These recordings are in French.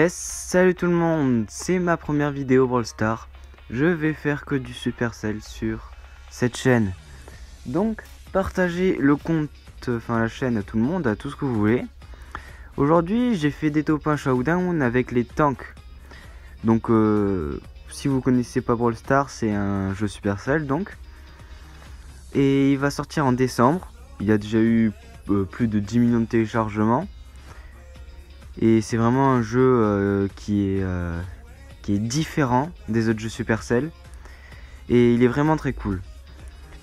Salut tout le monde, c'est ma première vidéo Brawl Stars. Je vais faire que du Supercell sur cette chaîne. Donc partagez le compte, enfin la chaîne à tout le monde, à tout ce que vous voulez. Aujourd'hui j'ai fait des top 1 showdown avec les tanks. Donc si vous connaissez pas Brawl Stars, c'est un jeu Supercell donc. Et il va sortir en décembre. Il y a déjà eu plus de 10 millions de téléchargements. Et c'est vraiment un jeu qui est différent des autres jeux Supercell. Et il est vraiment très cool.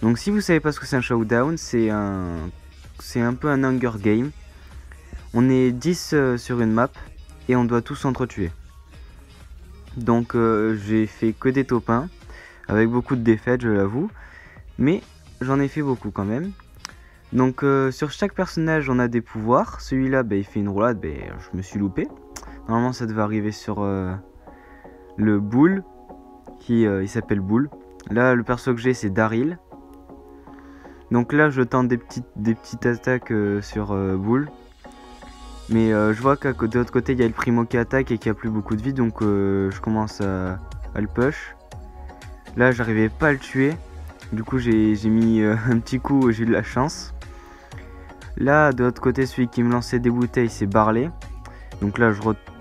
Donc si vous savez pas ce que c'est un showdown, c'est un peu un Hunger Game. On est 10 sur une map et on doit tous s'entretuer. Donc j'ai fait que des top 1 avec beaucoup de défaites, je l'avoue. Mais j'en ai fait beaucoup quand même. Donc sur chaque personnage on a des pouvoirs. Celui-là il fait une roulade, je me suis loupé. Normalement ça devait arriver sur le Bull, il s'appelle Bull. Là le perso que j'ai c'est Daryl. Donc là je tente des petites attaques sur Bull. Mais je vois qu'à de l'autre côté il y a le Primo qui attaque et qui a plus beaucoup de vie. Donc je commence à le push. Là j'arrivais pas à le tuer. Du coup j'ai mis un petit coup, j'ai eu de la chance. Là de l'autre côté celui qui me lançait des bouteilles c'est Barley. Donc là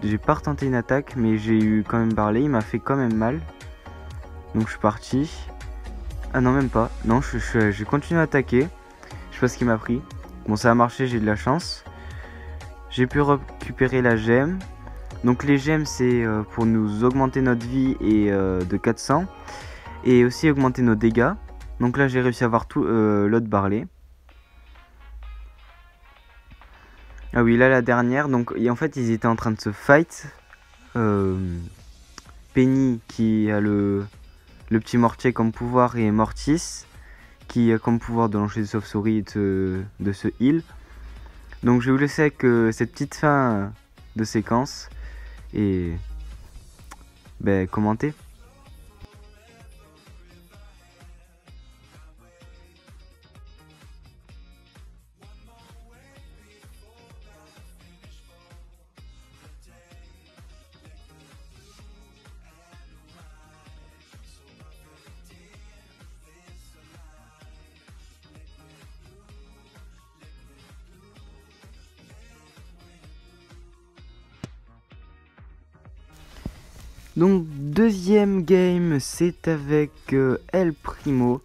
j'ai pas retenté une attaque, mais j'ai eu quand même Barley, il m'a fait quand même mal. Donc je suis parti. Ah non même pas, non j'ai continué à attaquer. Je sais pas ce qu'il m'a pris. Bon ça a marché, j'ai de la chance. J'ai pu récupérer la gemme. Donc les gemmes c'est pour nous augmenter notre vie et de 400. Et aussi augmenter nos dégâts. Donc là j'ai réussi à avoir tout l'autre Barley. Ah oui, là la dernière, donc en fait ils étaient en train de se fight. Penny qui a le petit mortier comme pouvoir et Mortis qui a comme pouvoir de lancer des sauves-souris et de se heal. Donc je vais vous laisser avec cette petite fin de séquence et commenter. Donc deuxième game, c'est avec El Primo,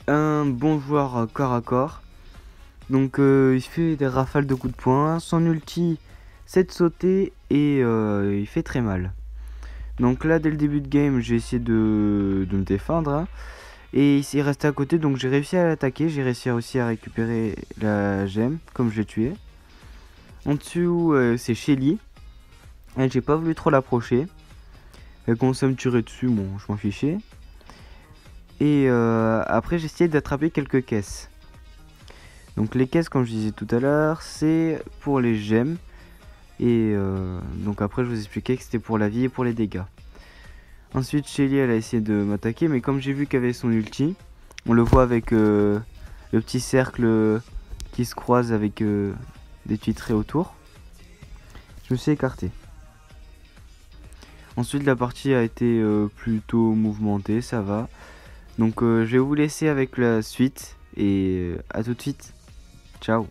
un bon joueur corps à corps. Donc il fait des rafales de coups de poing, son ulti c'est de sauter et il fait très mal. Donc là dès le début de game j'ai essayé de me défendre hein, et il s'est resté à côté, donc j'ai réussi à l'attaquer, j'ai réussi aussi à récupérer la gemme comme je l'ai tué. En dessous c'est Shelly, elle j'ai pas voulu trop l'approcher. Elle commençait à me tirer dessus, bon, je m'en fichais. Et après, j'ai essayé d'attraper quelques caisses. Donc les caisses, comme je disais tout à l'heure, c'est pour les gemmes. Et donc après, je vous expliquais que c'était pour la vie et pour les dégâts. Ensuite, Shelly, elle a essayé de m'attaquer, mais comme j'ai vu qu'elle avait son ulti, on le voit avec le petit cercle qui se croise avec des petits traits autour. Je me suis écarté. Ensuite la partie a été plutôt mouvementée, ça va. Donc je vais vous laisser avec la suite et à tout de suite. Ciao.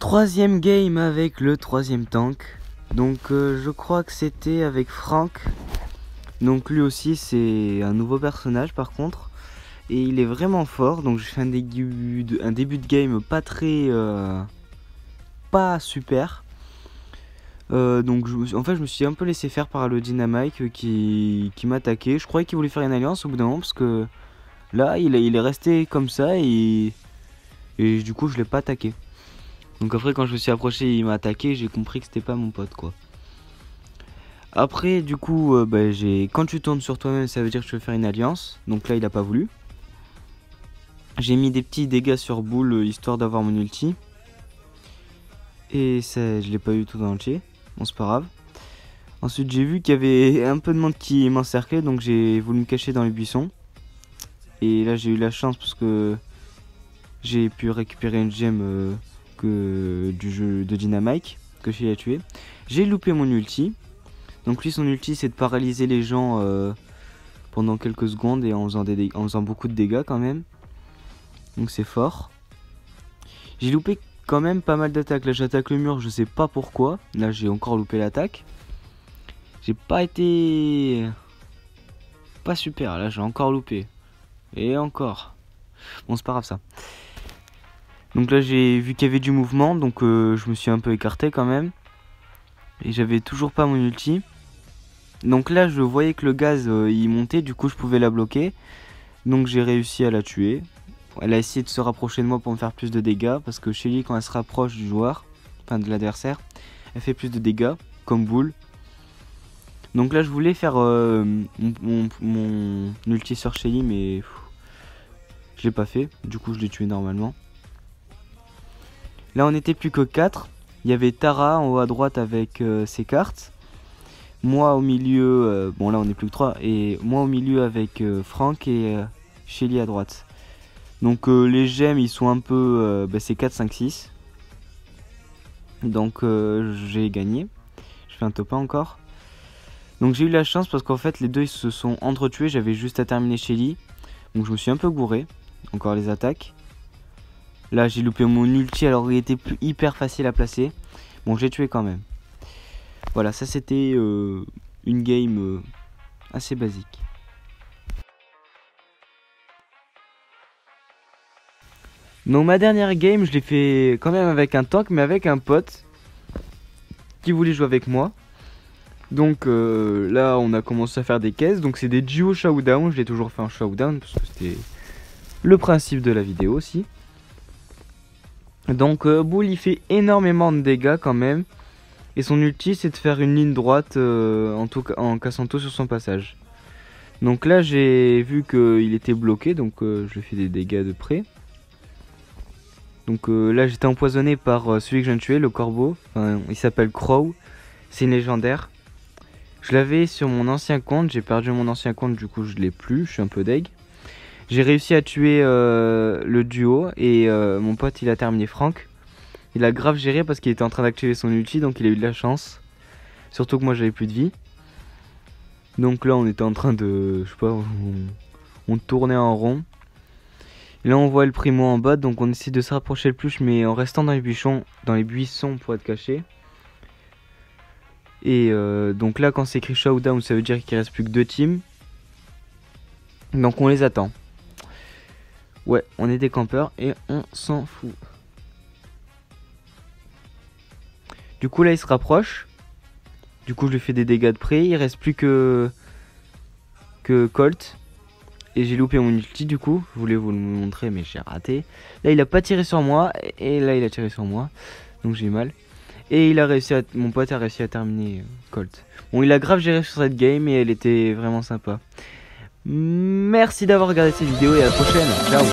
Troisième game avec le troisième tank. Donc je crois que c'était avec Frank. Donc lui aussi c'est un nouveau personnage par contre. Et il est vraiment fort. Donc j'ai fait un début de game pas très... pas super. Donc en fait je me suis un peu laissé faire par le Dynamite qui m'attaquait. Je croyais qu'il voulait faire une alliance au bout d'un moment parce que là il est resté comme ça et du coup je l'ai pas attaqué. Donc après quand je me suis approché il m'a attaqué, j'ai compris que c'était pas mon pote quoi. Après du coup quand tu tournes sur toi-même ça veut dire que tu veux faire une alliance. Donc là il a pas voulu. J'ai mis des petits dégâts sur boule histoire d'avoir mon ulti. Et ça, je l'ai pas eu tout entier. Bon c'est pas grave. Ensuite j'ai vu qu'il y avait un peu de monde qui m'encerclait. Donc j'ai voulu me cacher dans les buissons. Et là j'ai eu la chance parce que j'ai pu récupérer une gemme du jeu de Dynamite que j'ai à tuer. J'ai loupé mon ulti. Donc lui son ulti c'est de paralyser les gens pendant quelques secondes et en faisant beaucoup de dégâts quand même. Donc c'est fort. J'ai loupé quand même pas mal d'attaques. Là j'attaque le mur, je sais pas pourquoi. Là j'ai encore loupé l'attaque. J'ai pas été... pas super, là j'ai encore loupé. Et encore. Bon c'est pas grave ça. Donc là j'ai vu qu'il y avait du mouvement. Donc je me suis un peu écarté quand même. Et j'avais toujours pas mon ulti. Donc là je voyais que le gaz il montait. Du coup je pouvais la bloquer. Donc j'ai réussi à la tuer. Elle a essayé de se rapprocher de moi pour me faire plus de dégâts. Parce que Shelly quand elle se rapproche du joueur, enfin de l'adversaire, elle fait plus de dégâts comme boule. Donc là je voulais faire mon ulti sur Shelly mais je l'ai pas fait. Du coup je l'ai tué normalement. Là on était plus que 4. Il y avait Tara en haut à droite avec ses cartes. Moi au milieu, bon là on est plus que 3. Et moi au milieu avec Frank et Shelly à droite. Donc les gemmes ils sont un peu... c'est 4, 5, 6. Donc j'ai gagné. Je fais un top 1 encore. Donc j'ai eu la chance parce qu'en fait les deux ils se sont entretués. J'avais juste à terminer Shelly. Donc je me suis un peu gouré. Encore les attaques. Là j'ai loupé mon ulti alors il était hyper facile à placer. Bon j'ai tué quand même. Voilà ça c'était une game assez basique. Donc ma dernière game je l'ai fait quand même avec un tank mais avec un pote qui voulait jouer avec moi. Donc là on a commencé à faire des caisses. Donc c'est des duo showdown. Je l'ai toujours fait en showdown parce que c'était le principe de la vidéo aussi. Donc Bull il fait énormément de dégâts quand même. Et son ulti c'est de faire une ligne droite en cassant tout sur son passage. Donc là j'ai vu qu'il était bloqué. Donc je lui fais des dégâts de près. Donc là j'étais empoisonné par celui que je viens de tuer, le corbeau. Enfin, il s'appelle Crow. C'est une légendaire. Je l'avais sur mon ancien compte. J'ai perdu mon ancien compte, du coup je l'ai plus. Je suis un peu deg. J'ai réussi à tuer le duo. Et mon pote il a terminé Frank. Il a grave géré parce qu'il était en train d'activer son ulti. Donc il a eu de la chance. Surtout que moi j'avais plus de vie. Donc là on était en train de... je sais pas, on tournait en rond. Et là on voit le primo en bas, donc on essaie de se rapprocher le plus, mais en restant dans les buissons pour être caché. Et donc là quand c'est écrit showdown, ça veut dire qu'il reste plus que 2 teams. Donc on les attend. Ouais, on est des campeurs et on s'en fout. Du coup là il se rapproche. Du coup je lui fais des dégâts de près. Il reste plus que Colt. Et j'ai loupé mon ulti du coup, je voulais vous le montrer mais j'ai raté. Là il a pas tiré sur moi et là il a tiré sur moi. Donc j'ai eu mal. Et il a réussi à... mon pote a réussi à terminer Colt. Bon il a grave géré sur cette game et elle était vraiment sympa. Merci d'avoir regardé cette vidéo et à la prochaine. Ciao.